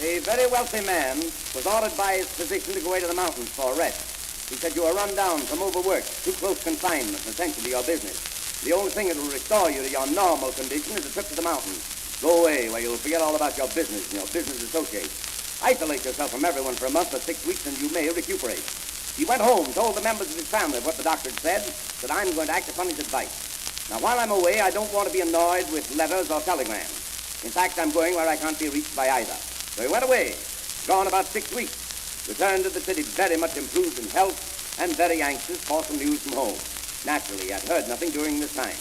A very wealthy man was ordered by his physician to go away to the mountains for a rest. He said, you are run down from overwork, too close confinement, essentially your business. The only thing that will restore you to your normal condition is a trip to the mountains. Go away where you'll forget all about your business and your business associates. Isolate yourself from everyone for a month or 6 weeks and you may recuperate. He went home, told the members of his family what the doctor had said I'm going to act upon his advice. Now, while I'm away, I don't want to be annoyed with letters or telegrams. In fact, I'm going where I can't be reached by either. So he went away, gone about 6 weeks, returned to the city very much improved in health and very anxious for some news from home. Naturally, I'd heard nothing during this time.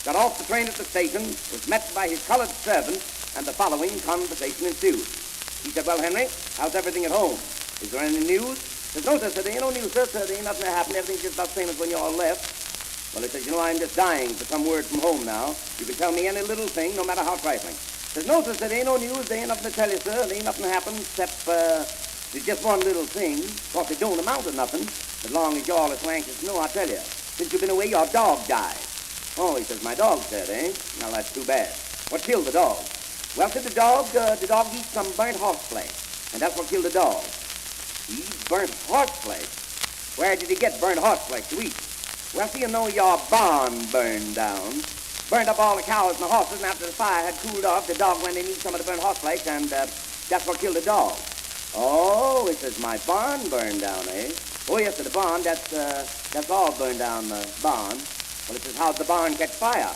Got off the train at the station, was met by his colored servant, and the following conversation ensued. He said, well, Henry, how's everything at home? Is there any news? He says, no, sir, there ain't no news, sir. There ain't nothing that happened. Everything's just about the same as when you all left. Well, he says, I'm just dying for some word from home now. You can tell me any little thing, no matter how trifling. He says, no, sir, there ain't no news. There ain't nothing to tell you, sir. There ain't nothing happened except there's just one little thing. Of course, it don't amount to nothing. As long as you're all so anxious to know, I'll tell you. Since you've been away, your dog died. Oh, he says, my dog said, eh? Now, that's too bad. What killed the dog? Well, said the dog eat some burnt horse flesh. And that's what killed the dog. He eats burnt horse flesh? Where did he get burnt horse flesh to eat? Well, see, your barn burned down. Burned up all the cows and the horses, and after the fire had cooled off, the dog went and ate some of the burnt horse flesh, and that's what killed the dog. Oh, he says, my barn burned down, eh? Oh, yes, sir, the barn, that's all burned down, the barn. Well, it says, how'd the barn catch fire?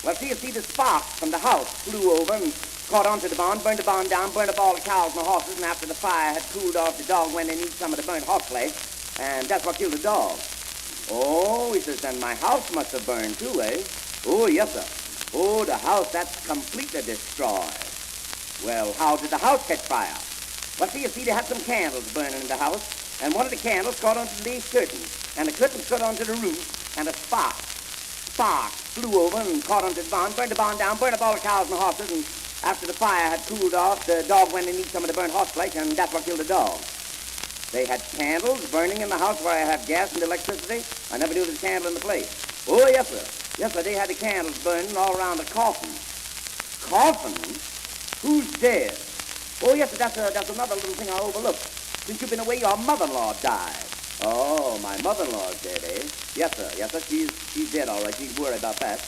Well, you see, the sparks from the house flew over and caught onto the barn, burned the barn down, burned up all the cows and the horses, and after the fire had cooled off, the dog went and ate some of the burnt horse flesh, and that's what killed the dog. Oh, he says, then my house must have burned too, eh? Oh, yes, sir. Oh, the house, that's completely destroyed. Well, how did the house catch fire? Well, you see, they had some candles burning in the house, and one of the candles caught onto the curtain, and the curtain caught onto the roof, and a spark flew over and caught onto the barn, burned the barn down, burned up all the cows and the horses, and after the fire had cooled off, the dog went and ate some of the burnt horse flesh, and that's what killed the dog. They had candles burning in the house where I have gas and electricity. I never knew there was a candle in the place. Oh, yes, sir. Yes, sir, they had the candles burning all around the coffin. Coffin? Who's dead? Oh, yes, sir, that's another little thing I overlooked. Since you've been away, your mother-in-law died. Oh, my mother-in-law's dead, eh? Yes, sir, she's dead, all right. You can worry about that.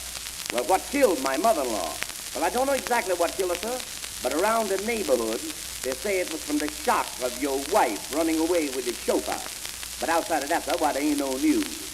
Well, what killed my mother-in-law? Well, I don't know exactly what killed her, sir, but around the neighborhood, they say it was from the shock of your wife running away with the chauffeur. But outside of that, sir, why, there ain't no news.